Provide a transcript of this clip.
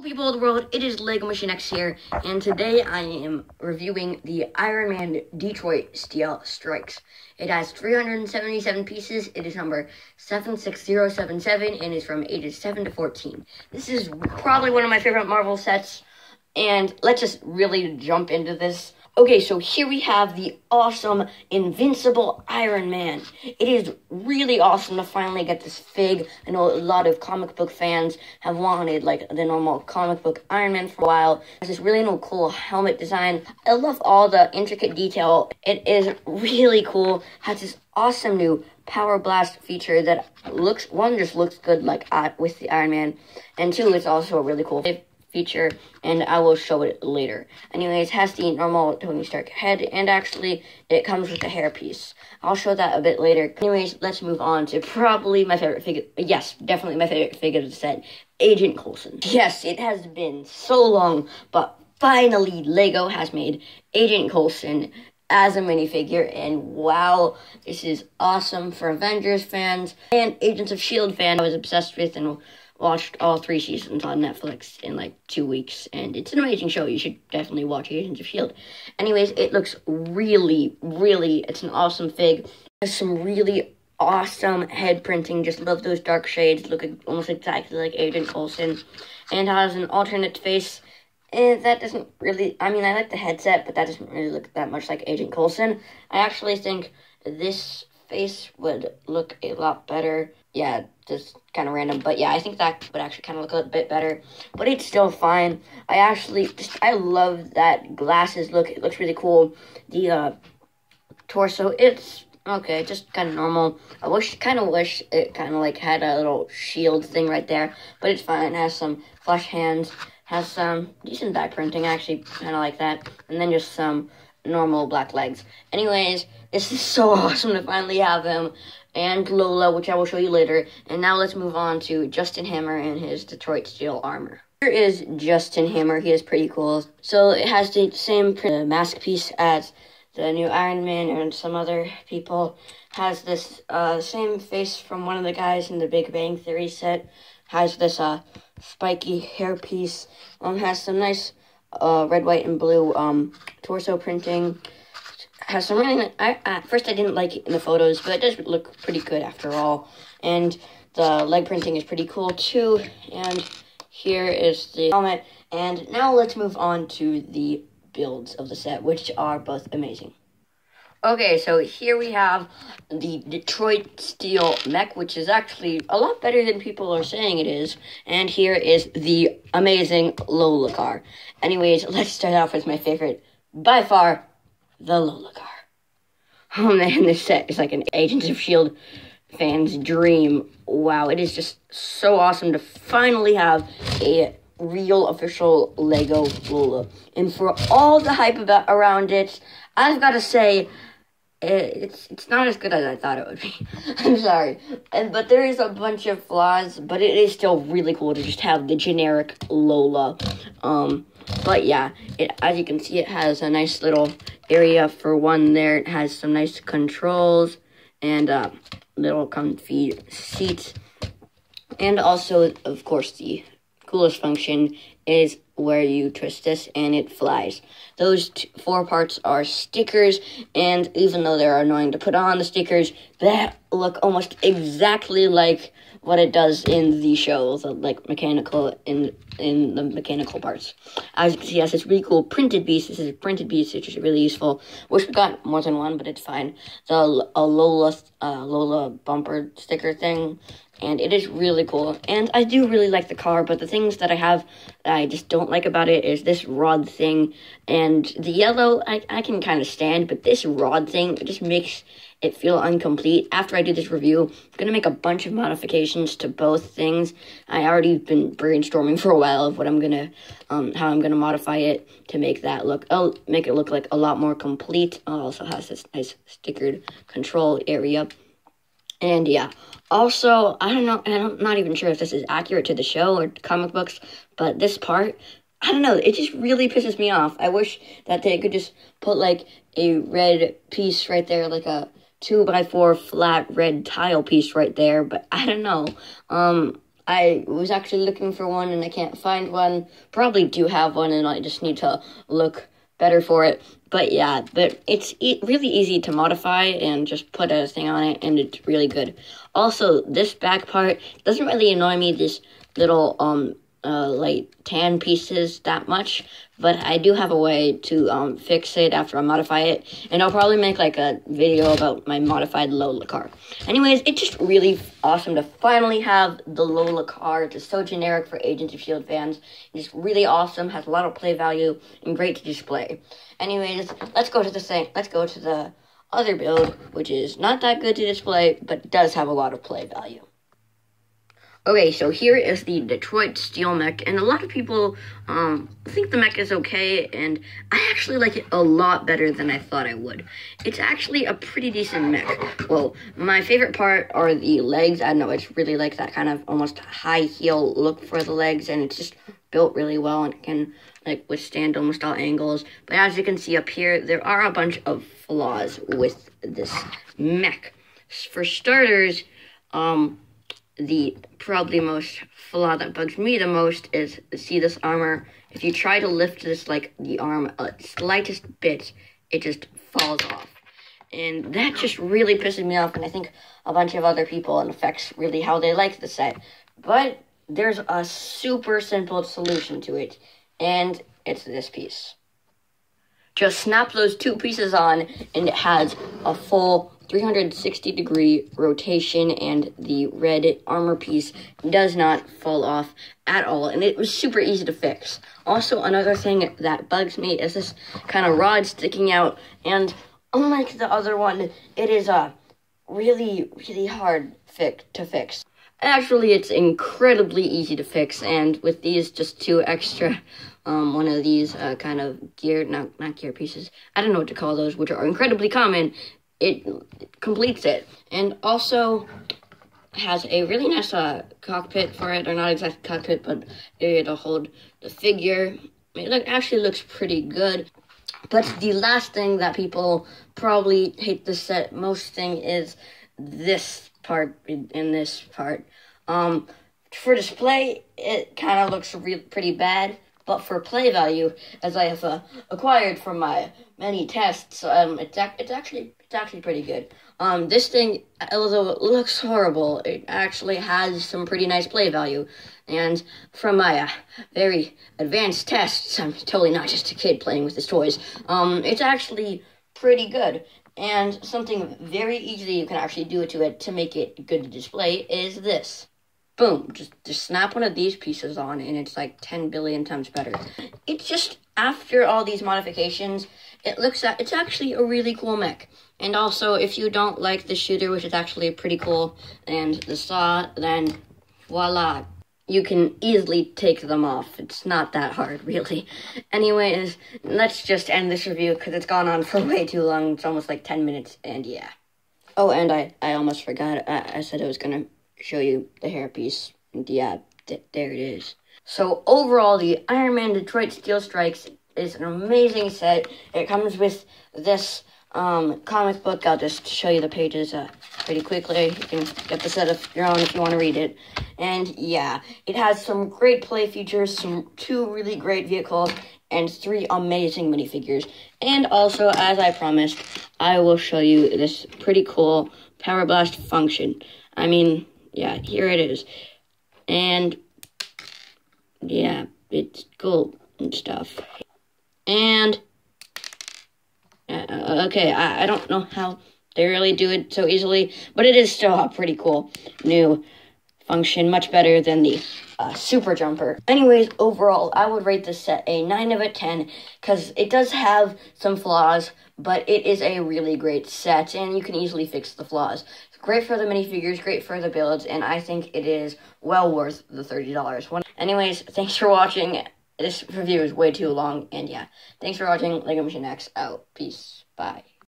People of the world, it is Lego Machine X here, and today I am reviewing the Iron Man Detroit Steel Strikes. It has 377 pieces, it is number 76077, and is from ages 7 to 14. This is probably one of my favorite Marvel sets, and let's just really jump into this. Okay, so here we have the awesome, invincible Iron Man. It is really awesome to finally get this fig. I know a lot of comic book fans have wanted, like, the normal comic book Iron Man for a while. It has this really cool helmet design. I love all the intricate detail. It is really cool. Has this awesome new Power Blast feature that just looks good, like, with the Iron Man. And two, it's also a really cool feature, and I will show it later. Anyways, has the normal Tony Stark head, and actually, it comes with a hairpiece. I'll show that a bit later. Anyways, let's move on to probably my favorite figure. Yes, definitely my favorite figure of the set, Agent Coulson. Yes, it has been so long, but finally, Lego has made Agent Coulson as a minifigure, and wow, this is awesome for Avengers fans and Agents of S.H.I.E.L.D. fans. I was obsessed with and watched all 3 seasons on Netflix in like 2 weeks, and it's an amazing show. You should definitely watch Agents of S.H.I.E.L.D. Anyways, it looks really, it's an awesome fig. It has some really awesome head printing. Just love those dark shades. Look almost exactly like Agent Coulson, and has an alternate face. And that doesn't really, I mean, I like the headset, but that doesn't really look that much like Agent Coulson. I actually think this face would look a lot better. Yeah, just kind of random, but yeah, I think that would actually kind of look a bit better, but it's still fine. I love that glasses look. It looks really cool. The torso, it's okay, just kind of normal. I kind of wish it kind of like had a little shield thing right there, but it's fine. It has some flush hands, has some decent back printing. I actually kind of like that, and then just some normal black legs. Anyways, this is so awesome to finally have him, and Lola, which I will show you later. And now let's move on to Justin Hammer and his Detroit Steel armor. Here is Justin Hammer. He is pretty cool. So it has the same mask piece as the new Iron Man and some other people. Has this same face from one of the guys in the Big Bang Theory set. Has this spiky hair piece. Has some nice red, white, and blue torso printing. Has some really, at first I didn't like it in the photos, but it does look pretty good after all. And the leg printing is pretty cool too. And here is the helmet. And now let's move on to the builds of the set, which are both amazing. Okay, so here we have the Detroit Steel Mech, which is actually a lot better than people are saying it is. And here is the amazing Lola car. Anyways, let's start off with my favorite, by far, the Lola car. Oh man, this set is like an Agents of S.H.I.E.L.D. fan's dream. Wow, it is just so awesome to finally have a real official Lego Lola. And for all the hype around it, I've got to say, it's not as good as I thought it would be. I'm sorry. But there is a bunch of flaws, but it is still really cool to just have the generic Lola. But yeah, as you can see, it has a nice little area for one there. It has some nice controls and little comfy seats. And also, of course, the coolest function is where you twist this and it flies. Those 4 parts are stickers, and even though they're annoying to put on, the stickers that look almost exactly like what it does in the show, like mechanical in the mechanical parts. As you can see, it has this really cool printed piece. This is a printed piece, which is really useful. Wish we got more than one, but it's fine. The Lola bumper sticker thing, and it is really cool. And I do really like the car, but the things that I just don't like about it is this rod thing, and the yellow I can kind of stand, but this rod thing, it just makes it feel incomplete. After I do this review, I'm going to make a bunch of modifications to both things. I already been brainstorming for a while of what I'm going to, how I'm going to modify it to make that make it look like a lot more complete. It also has this nice stickered control area. And yeah, also, I don't know, and I'm not even sure if this is accurate to the show or comic books, but this part, I don't know, it just really pisses me off. I wish that they could just put like a red piece right there, like a 2x4 flat red tile piece right there, but I don't know. I was actually looking for one and I can't find one. Probably do have one and I just need to look better for it. But yeah, but it's really easy to modify and just put a thing on it, and it's really good. Also, this back part doesn't really annoy me, this little like tan pieces that much, but I do have a way to fix it after I modify it, and I'll probably make like a video about my modified Lola car. Anyways, it's just really awesome to finally have the Lola car. It's just so generic for Agents of S.H.I.E.L.D. fans. It's really awesome, has a lot of play value, and great to display. Anyways, let's go to the other build, which is not that good to display, but does have a lot of play value. Okay, so here is the Detroit Steel Mech, and a lot of people think the mech is okay, and I actually like it a lot better than I thought I would. It's actually a pretty decent mech. Well, my favorite part are the legs. I don't know, it's really like that kind of almost high heel look for the legs, and it's just built really well and can like withstand almost all angles. But as you can see up here, there are a bunch of flaws with this mech. For starters, the probably most flaw that bugs me the most is, see this armor, if you try to lift this, like, the arm slightest bit, it just falls off. And that just really pisses me off, and I think a bunch of other people, and affects really how they like the set. But there's a super simple solution to it, and it's this piece. Just snap those two pieces on, and it has a full 360-degree rotation, and the red armor piece does not fall off at all, and it was super easy to fix. Also, another thing that bugs me is this kind of rod sticking out, and unlike the other one, it is really, really hard to fix. Actually, it's incredibly easy to fix, and with these just two extra, one of these kind of gear, not gear pieces, I don't know what to call those, which are incredibly common, it completes it. And also has a really nice cockpit for it, or not exactly cockpit, but area to hold the figure. It actually looks pretty good. But the last thing that people probably hate the set most thing is this part and this part. For display, it kind of looks pretty bad. But for play value, as I have acquired from my many tests, it's actually pretty good. This thing, although it looks horrible, it actually has some pretty nice play value. And from my very advanced tests, I'm totally not just a kid playing with his toys. It's actually pretty good. And something very easy you can actually do to it to make it good to display is this. Boom, just snap one of these pieces on, and it's like 10 billion times better. It's just, after all these modifications, it's actually a really cool mech. And also, if you don't like the shooter, which is actually pretty cool, and the saw, then voila, you can easily take them off. It's not that hard, really. Anyways, let's just end this review, because it's gone on for way too long. It's almost like 10 minutes, and yeah. Oh, and I almost forgot, I said I was gonna show you the hairpiece. Yeah, there it is. So overall, the Iron Man Detroit Steel Strikes is an amazing set. It comes with this comic book. I'll just show you the pages pretty quickly. You can get the set of your own if you want to read it. And yeah, it has some great play features, two really great vehicles, and 3 amazing minifigures. And also, as I promised, I will show you this pretty cool Power Blast function. I mean, yeah, here it is. And yeah, it's cool and stuff. And okay, I don't know how they really do it so easily, but it is still a pretty cool new function, much better than the Super Jumper. Anyways, overall, I would rate this set a 9 out of 10, because it does have some flaws, but it is a really great set, and you can easily fix the flaws. It's great for the minifigures, great for the builds, and I think it is well worth the $30. Anyways, thanks for watching. This review is way too long, and yeah, thanks for watching. LEGO Machine X out. Peace. Bye.